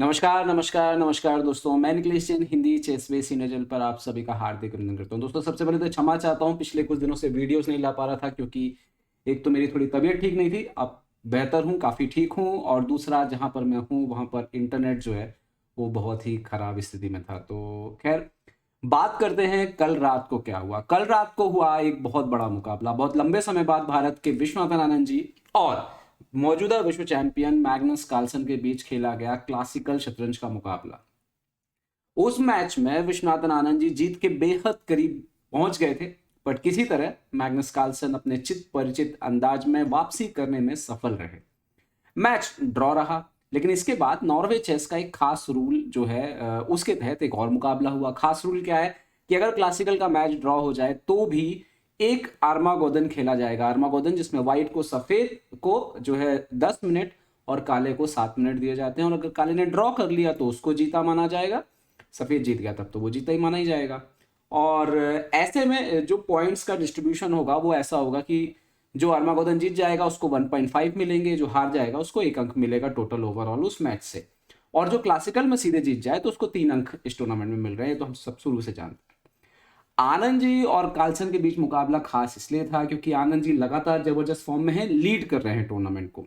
नमस्कार, नमस्कार, नमस्कार दोस्तों। मैं निखिलेश जैन हिंदी चेस वे सीनियर चैनल पर आप सभी का हार्दिक अभिनंदन करता हूँ। दोस्तों सबसे पहले तो क्षमा चाहता हूँ, पिछले कुछ दिनों से वीडियोस नहीं ला पा रहा था क्योंकि एक तो मेरी थोड़ी तबीयत ठीक नहीं थी। अब बेहतर हूँ, काफ़ी ठीक हूँ। और दूसरा, जहाँ पर मैं हूँ वहाँ पर इंटरनेट जो है वो बहुत ही खराब स्थिति में था। तो खैर, बात करते हैं कल रात को क्या हुआ। कल रात को हुआ एक बहुत बड़ा मुकाबला। बहुत लंबे समय बाद भारत के विश्वनाथन आनंद जी और मौजूदा विश्व चैंपियन मैग्नस कार्लसन के बीच खेला गया क्लासिकल शतरंज का मुकाबला। उस मैच में विश्वनाथन आनंद जी जीत के बेहद करीब पहुंच गए थे, बट किसी तरह मैग्नस कार्लसन अपने चित परिचित अंदाज में वापसी करने में सफल रहे। मैच ड्रॉ रहा, लेकिन इसके बाद नॉर्वे चेस का एक खास रूल जो है उसके तहत एक और मुकाबला हुआ। खास रूल क्या है कि अगर क्लासिकल का मैच ड्रॉ हो जाए तो भी एक आर्मागोदन खेला जाएगा। आर्मागोदन जिसमें व्हाइट को सफेद को जो है 10 मिनट और काले को 7 मिनट दिए जाते हैं, और अगर काले ने ड्रॉ कर लिया तो उसको जीता माना जाएगा, सफेद जीत गया तब तो वो जीता ही माना ही जाएगा। और ऐसे में जो पॉइंट्स का डिस्ट्रीब्यूशन होगा वो ऐसा होगा कि जो आर्मागोदन जीत जाएगा उसको 1.5 मिलेंगे, जो हार जाएगा उसको 1 अंक मिलेगा टोटल ओवरऑल उस मैच से। और जो क्लासिकल में सीधे जीत जाए तो उसको 3 अंक इस टूर्नामेंट में मिल रहे हैं। तो हम सब शुरू से जानते हैं। आनंद जी और कार्लसन के बीच मुकाबला खास इसलिए था क्योंकि आनंद जी लगातार जबरदस्त फॉर्म में है, लीड कर रहे हैं टूर्नामेंट को,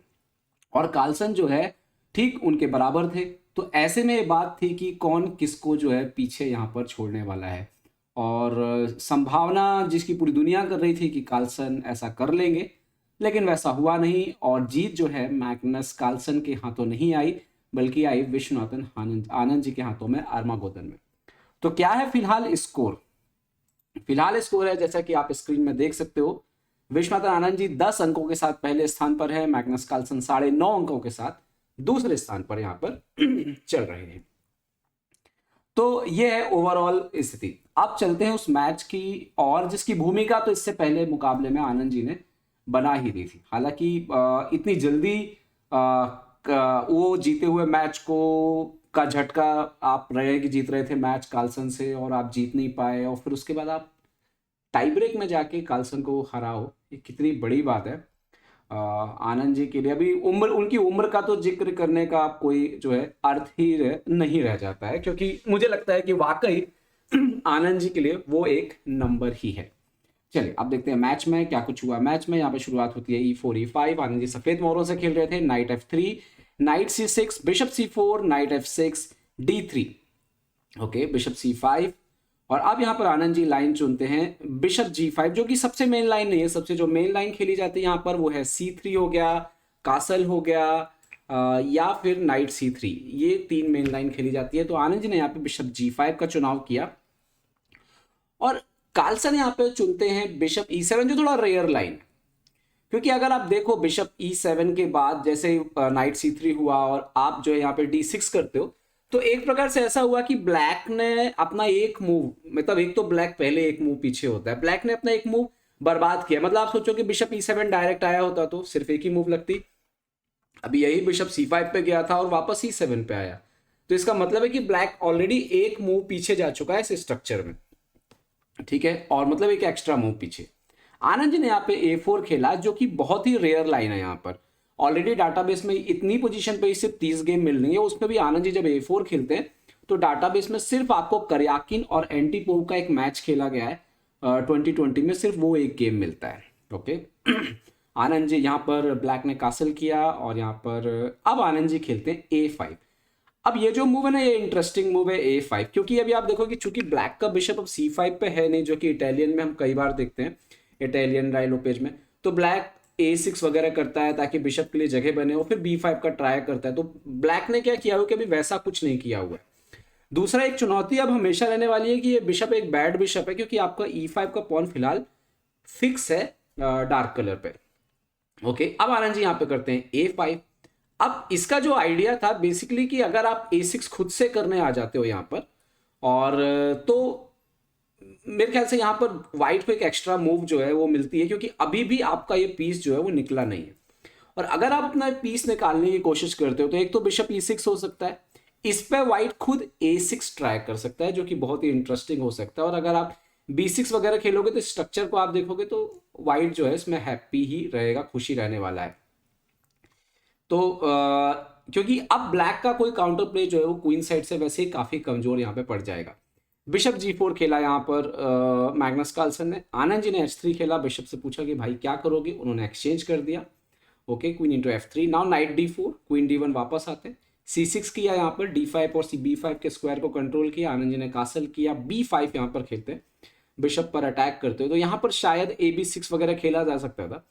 और कार्लसन जो है ठीक उनके बराबर थे। तो ऐसे में ये बात थी कि कौन किसको जो है पीछे यहाँ पर छोड़ने वाला है। और संभावना जिसकी पूरी दुनिया कर रही थी कि कार्लसन ऐसा कर लेंगे, लेकिन वैसा हुआ नहीं, और जीत जो है मैग्नस कार्लसन के हाथों नहीं आई, बल्कि आई विश्वनाथन आनंद आनंद जी के हाथों में आर्मागोदन में। तो क्या है फिलहाल स्कोर? फिलहाल स्कोर है जैसा कि आप स्क्रीन में देख सकते हो। विश्वनाथन आनंद जी 10 अंकों के साथ पहले स्थान पर है, मैग्नस कार्लसन 9.5 अंकों के साथ दूसरे स्थान पर यहां पर चल रहे हैं। तो ये है ओवरऑल स्थिति। अब चलते हैं उस मैच की, और जिसकी भूमिका तो इससे पहले मुकाबले में आनंद जी ने बना ही दी थी। हालांकि इतनी जल्दी वो जीते हुए मैच को का झटका आप रहे कि जीत रहे थे मैच कार्लसन से और आप जीत नहीं पाए, और फिर उसके बाद आप टाई ब्रेक में जाके कार्लसन को हराओ, ये कितनी बड़ी बात है आनंद जी के लिए। अभी उनकी उम्र का तो जिक्र करने का कोई जो है अर्थ ही नहीं रह जाता है, क्योंकि मुझे लगता है कि वाकई आनंद जी के लिए वो एक नंबर ही है। चलिए अब देखते हैं मैच में क्या कुछ हुआ। मैच में यहाँ पे शुरुआत होती है E4 E5। आनंद जी सफेद मोहरों से खेल रहे थे। Night F3, night C6, bishop C4, night F6, D3, okay, bishop C5। और अब यहाँ पर आनंद जी लाइन चुनते हैं बिशप G5, जो कि सबसे मेन लाइन नहीं है। सबसे जो मेन लाइन खेली जाती है यहाँ पर वो है C3 हो गया, कासल हो गया, या फिर नाइट C3। ये 3 मेन लाइन खेली जाती है। तो आनंद जी ने यहाँ पे बिशप G5 का चुनाव किया, और कार्लसन यहाँ पे चुनते हैं बिशप E7, जो थोड़ा रेयर लाइन है। क्योंकि अगर आप देखो बिशप E7 के बाद जैसे नाइट C3 हुआ और आप जो है यहाँ पे D6 करते हो, तो एक प्रकार से ऐसा हुआ कि ब्लैक ने अपना एक मूव, मतलब एक तो ब्लैक पहले एक मूव पीछे होता है, ब्लैक ने अपना एक मूव बर्बाद किया। मतलब आप सोचो कि बिशप E7 डायरेक्ट आया होता तो सिर्फ एक ही मूव लगती। अभी यही बिशप C5 पे गया था और वापस E7 पे आया, तो इसका मतलब है कि ब्लैक ऑलरेडी एक मूव पीछे जा चुका है इस स्ट्रक्चर में, ठीक है, और मतलब एक एक्स्ट्रा मूव पीछे। आनंद जी ने यहाँ पे A4 खेला, जो कि बहुत ही रेयर लाइन है। यहाँ पर ऑलरेडी डाटाबेस में इतनी पोजीशन पे सिर्फ 30 गेम मिल रही है, उसमें भी आनंद जी जब A4 खेलते हैं तो डाटाबेस में सिर्फ आपको करयाकिन और एंटीपोव का एक मैच खेला गया है 2020 में, सिर्फ वो एक गेम मिलता है। ओके आनंद जी यहाँ पर ब्लैक ने कासल किया, और यहाँ पर अब आनंद जी खेलते हैं A5। अब ये जो मूव है ना, ये इंटरेस्टिंग मूव है A5, क्योंकि अभी आप देखो कि चूंकि ब्लैक का बिशप अब C5 पे है नहीं, जो कि इटालियन में हम कई बार देखते हैं, इटालियन राइलो पेज में, तो ब्लैक A6 वगैरह करता है ताकि बिशप के लिए जगह बने, और फिर B5 का ट्राई करता है। तो ब्लैक ने क्या किया हो कि अभी वैसा कुछ नहीं किया हुआ है। दूसरा, एक चुनौती अब हमेशा रहने वाली है कि ये बिशप एक बैड बिशप है, क्योंकि आपका E5 का पॉन फिलहाल फिक्स है डार्क कलर पे। ओके अब आनंद जी यहाँ पे करते हैं A5। अब इसका जो आइडिया था बेसिकली कि अगर आप A6 खुद से करने आ जाते हो यहाँ पर, और तो मेरे ख्याल से यहाँ पर व्हाइट को एक एक्स्ट्रा मूव जो है वो मिलती है, क्योंकि अभी भी आपका ये पीस जो है वो निकला नहीं है। और अगर आप अपना पीस निकालने की कोशिश करते हो तो एक तो बिशप E6 हो सकता है, इस पे व्हाइट खुद A6 ट्राई कर सकता है, जो कि बहुत ही इंटरेस्टिंग हो सकता है। और अगर आप B6 वगैरह खेलोगे तो स्ट्रक्चर को आप देखोगे तो व्हाइट जो है इसमें हैप्पी ही रहेगा, खुशी रहने वाला है। तो क्योंकि अब ब्लैक का कोई काउंटर प्ले जो है वो क्वीन साइड से वैसे ही काफी कमजोर यहाँ पे पड़ जाएगा। बिशप G4 खेला यहाँ पर मैग्नस कार्लसन ने। आनंद जी ने H3 खेला, बिशप से पूछा कि भाई क्या करोगे, उन्होंने एक्सचेंज कर दिया। Okay, queen into F3, now night D4, queen D1 वापस आते हैं। C6 किया यहाँ पर, D5 और B5 के स्क्वायर को कंट्रोल किया। आनंद जी ने कासल किया, B5 यहाँ पर खेलते हैं, बिशप पर अटैक करते हो। तो यहाँ पर शायद AB6 वगैरह खेला जा सकता था,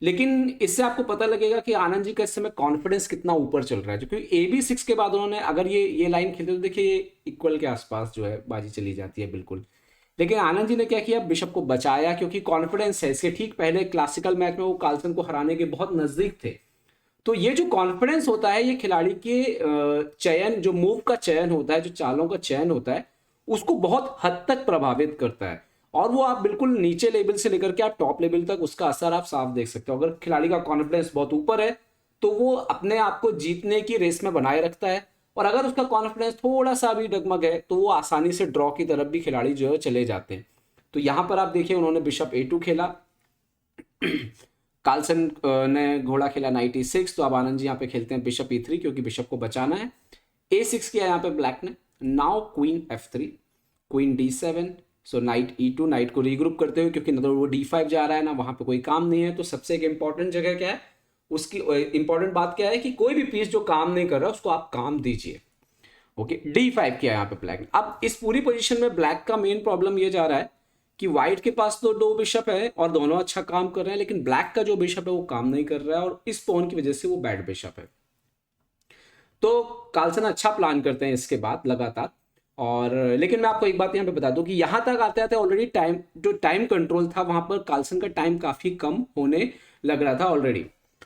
लेकिन इससे आपको पता लगेगा कि आनंद जी का इस समय कॉन्फिडेंस कितना ऊपर चल रहा है। क्योंकि AB6 के बाद उन्होंने अगर ये लाइन खेलते तो देखिए ये इक्वल के आसपास जो है बाजी चली जाती है बिल्कुल। लेकिन आनंद जी ने क्या किया, बिशप को बचाया, क्योंकि कॉन्फिडेंस है इसके। ठीक पहले क्लासिकल मैच में वो कार्लसन को हराने के बहुत नजदीक थे। तो ये जो कॉन्फिडेंस होता है ये खिलाड़ी के चयन, जो मूव का चयन होता है, जो चालों का चयन होता है, उसको बहुत हद तक प्रभावित करता है। और वो आप बिल्कुल नीचे लेवल से लेकर के आप टॉप लेवल तक उसका असर आप साफ देख सकते हो। अगर खिलाड़ी का कॉन्फिडेंस बहुत ऊपर है तो वो अपने आप को जीतने की रेस में बनाए रखता है, और अगर उसका कॉन्फिडेंस थोड़ा सा भी डगमग है तो वो आसानी से ड्रॉ की तरफ भी खिलाड़ी जो है चले जाते हैं। तो यहां पर आप देखिए उन्होंने बिशप A2 खेला, कार्लसन ने घोड़ा खेला नाइट E6। तो अब आनंद जी यहाँ पे खेलते हैं बिशप E3, क्योंकि बिशप को बचाना है। A6 किया यहाँ पे ब्लैक ने, now queen F3, queen D7, सो नाइट E2, नाइट को रीग्रुप करते हुए, क्योंकि ना तो वो D5 जा रहा है ना वहां पे कोई काम नहीं है। तो सबसे एक इंपॉर्टेंट जगह क्या है, उसकी इंपॉर्टेंट बात क्या है कि कोई भी पीस जो काम नहीं कर रहा उसको आप काम दीजिए। ओके, D5 किया यहाँ पे ब्लैक ने। अब इस पूरी पोजीशन में ब्लैक का मेन प्रॉब्लम ये जा रहा है कि व्हाइट के पास तो दो बिशप है और दोनों अच्छा काम कर रहे हैं, लेकिन ब्लैक का जो बिशप है वो काम नहीं कर रहा है, और इस पॉन की वजह से वो बैड बिशप है। तो कार्लसन अच्छा प्लान करते हैं इसके बाद लगातार। और लेकिन मैं आपको एक बात यहाँ पे बता दूं कि यहाँ तक आते आते ऑलरेडी टाइम कंट्रोल था वहां पर, कार्लसन का टाइम काफी कम होने लग रहा था ऑलरेडी।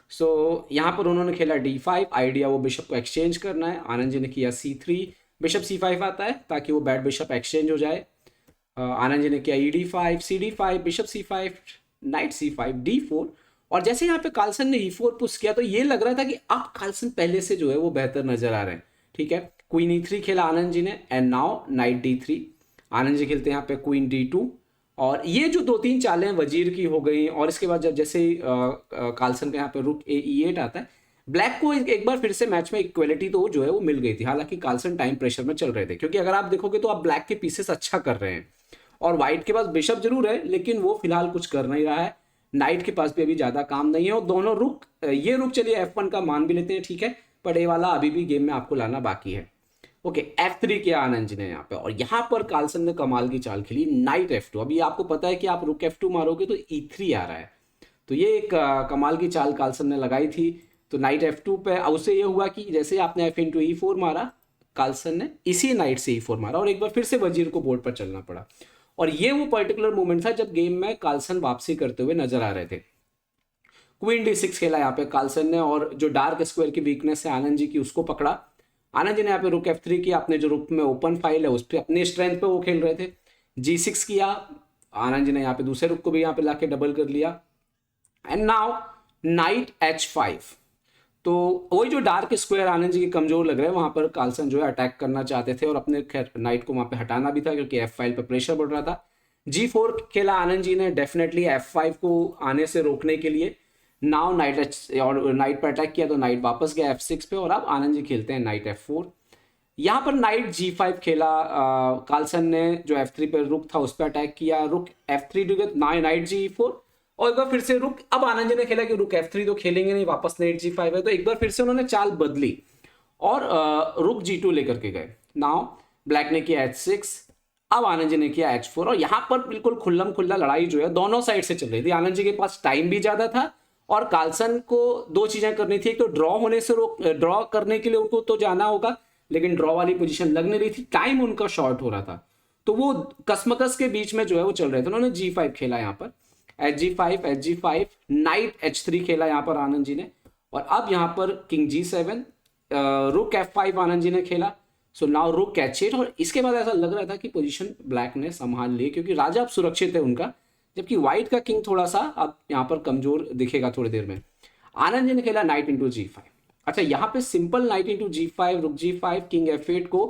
सो यहाँ पर उन्होंने खेला D5, आइडिया वो बिशप को एक्सचेंज करना है। आनंद जी ने किया C3, बिशप C5 आता है ताकि वो बैड बिशप एक्सचेंज हो जाए। आनंद जी ने किया ED5, CD5, bishop C5, night C5, D4। और जैसे यहाँ पे कार्लसन ने E4 पुश किया तो ये लग रहा था कि अब कार्लसन पहले से जो है वो बेहतर नजर आ रहे हैं। ठीक है, क्वीन E3 खेला आनंद जी ने, and now night D3। Anand ji खेलते हैं यहाँ पे क्वीन D2, और ये जो दो तीन चालें वजीर की हो गई, और इसके बाद जब जैसे कार्लसन का यहाँ पे रुक E8 आता है, ब्लैक को एक बार फिर से मैच में इक्वलिटी तो जो है वो मिल गई थी। हालांकि कार्लसन टाइम प्रेशर में चल रहे थे, क्योंकि अगर आप देखोगे तो आप ब्लैक के पीसेस अच्छा कर रहे हैं, और व्हाइट के पास बिशप जरूर है लेकिन वो फिलहाल कुछ कर नहीं रहा है। नाइट के पास भी अभी ज्यादा काम नहीं है, और दोनों रुक, ये रुक चलिए F1 का मान भी लेते हैं, ठीक है, पर ये वाला अभी भी गेम में आपको लाना बाकी है। ओके, F3 किया आनंद जी ने यहाँ पे, और यहाँ पर कार्लसन ने कमाल की चाल खेली, नाइट F2। अभी आपको पता है कि आप रुक F2 मारोगे तो E3 आ रहा है, तो ये एक कमाल की चाल कार्लसन ने लगाई थी। तो नाइट F2 पे उससे ये हुआ कि जैसे आपने F into E4 मारा, कार्लसन ने इसी नाइट से E4 मारा, और एक बार फिर से वजीर को बोर्ड पर चलना पड़ा। और ये वो पर्टिकुलर मोमेंट था जब गेम में कार्लसन वापसी करते हुए नजर आ रहे थे। क्वीन D6 खेला यहाँ पे कार्लसन ने, और जो डार्क स्क्वायर की वीकनेस है आनंद जी की उसको पकड़ा। आनंद जी ने यहाँ पे रुक F3 किया, अपने जो रुक में ओपन फाइल है उस पर अपने स्ट्रेंथ पे वो खेल रहे थे। G6 किया, आनंद जी ने यहाँ पे दूसरे रुक को भी यहाँ पे लाके डबल कर लिया, एंड नाउ नाइट H5। तो वही जो डार्क स्क्वायर आनंद जी के कमजोर लग रहे हैं वहां पर कार्लसन जो है अटैक करना चाहते थे, और अपने खैर नाइट को वहां पे हटाना भी था क्योंकि F5 पे प्रेशर बढ़ रहा था। G4 खेला आनंद जी ने, डेफिनेटली F5 को आने से रोकने के लिए। नाउ नाइट और नाइट पर अटैक किया तो नाइट वापस गया F6 पे, और अब आनंद जी खेलते हैं नाइट F4। यहाँ पर नाइट G5 खेला कार्लसन ने, जो F3 पे रुक था उस पर अटैक किया, रुक F3 नाइट G4, और एक बार फिर से रुक। अब आनंद जी ने खेला कि रुक F3 तो खेलेंगे नहीं, वापस नाइट G5 है, तो एक बार फिर से उन्होंने चाल बदली और रुक G2 लेकर के गए। नाउ ब्लैक ने किया H6, अब आनंद जी ने किया H4, और यहाँ पर बिल्कुल खुल्लम खुल्ला लड़ाई जो है दोनों साइड से चल रही थी। आनंद जी के पास टाइम भी ज्यादा था, और कार्लसन को दो चीजें करनी थी, एक तो ड्रॉ होने से ड्रॉ करने के लिए उनको तो जाना होगा, लेकिन ड्रॉ वाली पोजीशन लग नहीं रही थी, टाइम उनका शॉर्ट हो रहा था। तो वो कसमकस के बीच में जो है वो चल रहे थे। उन्होंने G5 खेला यहाँ पर, H G5, नाइट H3 खेला यहाँ पर आनंद जी ने, और अब यहाँ पर किंग G7, रुक F5 आनंद जी ने खेला। सो नाउ रुक H8, और इसके बाद ऐसा लग रहा था कि पोजीशन ब्लैक ने संभाल ली, क्योंकि राजा अब सुरक्षित है उनका, जबकि व्हाइट का किंग थोड़ा सा अब यहाँ पर कमजोर दिखेगा थोड़ी देर में। आनंद जी ने खेला नाइट इंटू G5। अच्छा, यहाँ पे सिंपल नाइट इंटू G5, रुक G5, किंग F8 को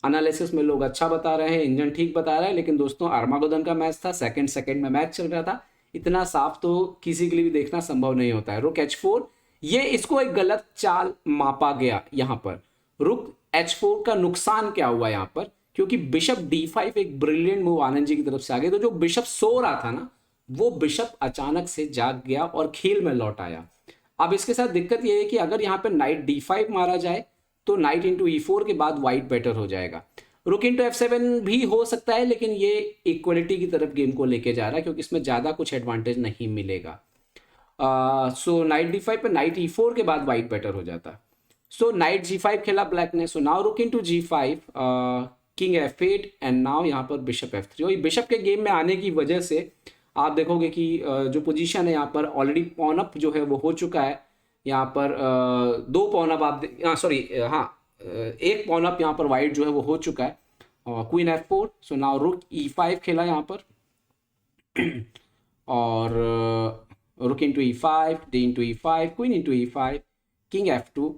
एनालिसिस में लोग अच्छा बता रहे हैं, इंजन ठीक बता रहा है, लेकिन दोस्तों आर्मागोदन का मैच था, सेकंड में मैच चल रहा था, इतना साफ तो किसी के लिए भी देखना संभव नहीं होता है। रुक H4, ये इसको एक गलत चाल मापा गया यहाँ पर। रुक h4 का नुकसान क्या हुआ यहाँ पर, क्योंकि बिशप d5 एक ब्रिलियंट मूव आनंद जी की तरफ से आ गया, तो जो बिशप सो रहा था ना वो बिशप अचानक से जाग गया और खेल में लौट आया। अब इसके साथ दिक्कत ये है कि अगर यहाँ पे नाइट d5 मारा जाए तो नाइट इंटू e4 के बाद वाइट बेटर हो जाएगा। रुक इंटू f7 भी हो सकता है, लेकिन ये इक्वलिटी की तरफ गेम को लेके जा रहा है क्योंकि इसमें ज़्यादा कुछ एडवांटेज नहीं मिलेगा। सो नाइट d5 पे नाइट e4 के बाद वाइट बेटर हो जाता। सो नाइट g5 खेला ब्लैक ने। सो नाउ रुक into g5, king f8 and now यहाँ पर बिशप f3। और बिशप के गेम में आने की वजह से आप देखोगे कि जो पोजीशन है यहाँ पर ऑलरेडी पॉन अप जो है वो हो चुका है। यहाँ पर दो पॉन अप आप सॉरी एक पॉन अप यहाँ पर वाइट जो है वो हो चुका है, क्वीन f4। सो नाउ रुक e5 खेला यहाँ पर और रुक into e5, d into e5, queen into e5, king f2।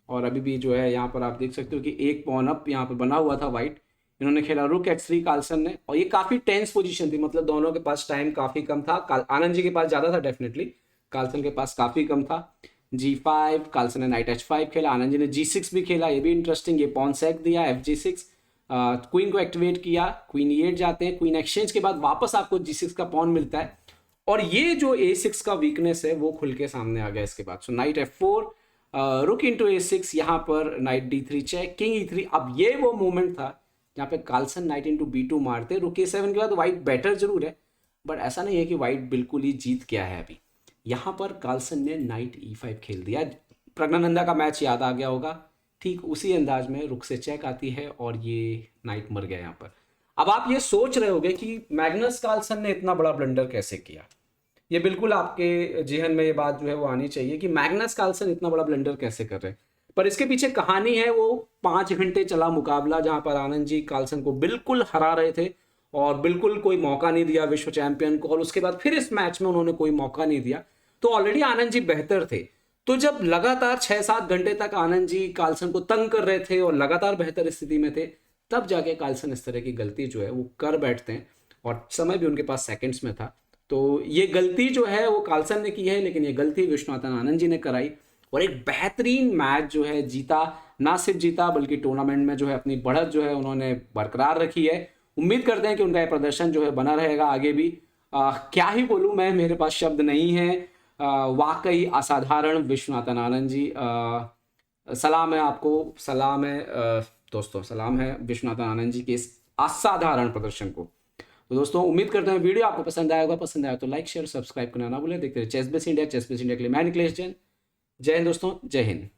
और अभी भी जो है यहाँ पर आप देख सकते हो कि एक पॉन अप यहाँ पर बना हुआ था वाइट। इन्होंने खेला रुक h3 कार्लसन ने, और ये काफ़ी टेंस पोजीशन थी, मतलब दोनों के पास टाइम काफ़ी कम था। आनंद जी के पास ज़्यादा था डेफिनेटली, कार्लसन के पास काफ़ी कम था। g5, कार्लसन ने नाइट h5 खेला, आनंद जी ने g6 भी खेला, ये भी इंटरेस्टिंग। ये पॉन सेक दिया fg6, क्वीन को एक्टिवेट किया, क्वीन e8 जाते हैं, क्वीन एक्सचेंज के बाद वापस आपको g6 का पॉन मिलता है, और ये जो a6 का वीकनेस है वो खुल के सामने आ गया इसके बाद। सो नाइट f4, रुक इंटू a6, यहाँ पर night d3 check, king e3। अब ये वो मोमेंट था जहाँ पे कार्लसन नाइट इंटू b2 मारते। रुक a7 के बाद वाइट बेटर जरूर है, बट ऐसा नहीं है कि वाइट बिल्कुल ही जीत गया है अभी। यहाँ पर कार्लसन ने नाइट e5 खेल दिया। प्रज्ञानंदा का मैच याद आ गया होगा, ठीक उसी अंदाज में रुक से चेक आती है और ये नाइट मर गया यहाँ पर। अब आप ये सोच रहे होगे कि मैग्नस कार्लसन ने इतना बड़ा ब्लंडर कैसे किया। ये बिल्कुल आपके जेहन में ये बात जो है वो आनी चाहिए कि मैग्नस कार्लसन इतना बड़ा ब्लंडर कैसे कर रहे हैं। पर इसके पीछे कहानी है, वो 5 घंटे चला मुकाबला जहां पर आनंद जी कार्लसन को बिल्कुल हरा रहे थे और बिल्कुल कोई मौका नहीं दिया विश्व चैंपियन को, और उसके बाद फिर इस मैच में उन्होंने कोई मौका नहीं दिया। तो ऑलरेडी आनंद जी बेहतर थे, तो जब लगातार 6-7 घंटे तक आनंद जी कार्लसन को तंग कर रहे थे और लगातार बेहतर स्थिति में थे, तब जाके कार्लसन इस तरह की गलती जो है वो कर बैठते हैं, और समय भी उनके पास सेकंड्स में था। तो ये गलती जो है वो कार्लसन ने की है, लेकिन ये गलती विश्वनाथन आनंद जी ने कराई और एक बेहतरीन मैच जो है जीता। ना सिर्फ जीता बल्कि टूर्नामेंट में जो है अपनी बढ़त जो है उन्होंने बरकरार रखी है। उम्मीद करते हैं कि उनका ये प्रदर्शन जो है बना रहेगा आगे भी। क्या ही बोलूँ मैं, मेरे पास शब्द नहीं है। वाकई असाधारण विश्वनाथन आनंद जी, सलाम है आपको, सलाम है दोस्तों, सलाम है विश्वनाथन आनंद जी के इस असाधारण प्रदर्शन को। तो दोस्तों उम्मीद करते हैं वीडियो आपको पसंद आया होगा, पसंद आया तो लाइक शेयर सब्सक्राइब करना ना भूलें। देखते रहिए chess base India, chess base India के लिए मैं निकलेश जैन। जय हिंद दोस्तों, जय हिंद।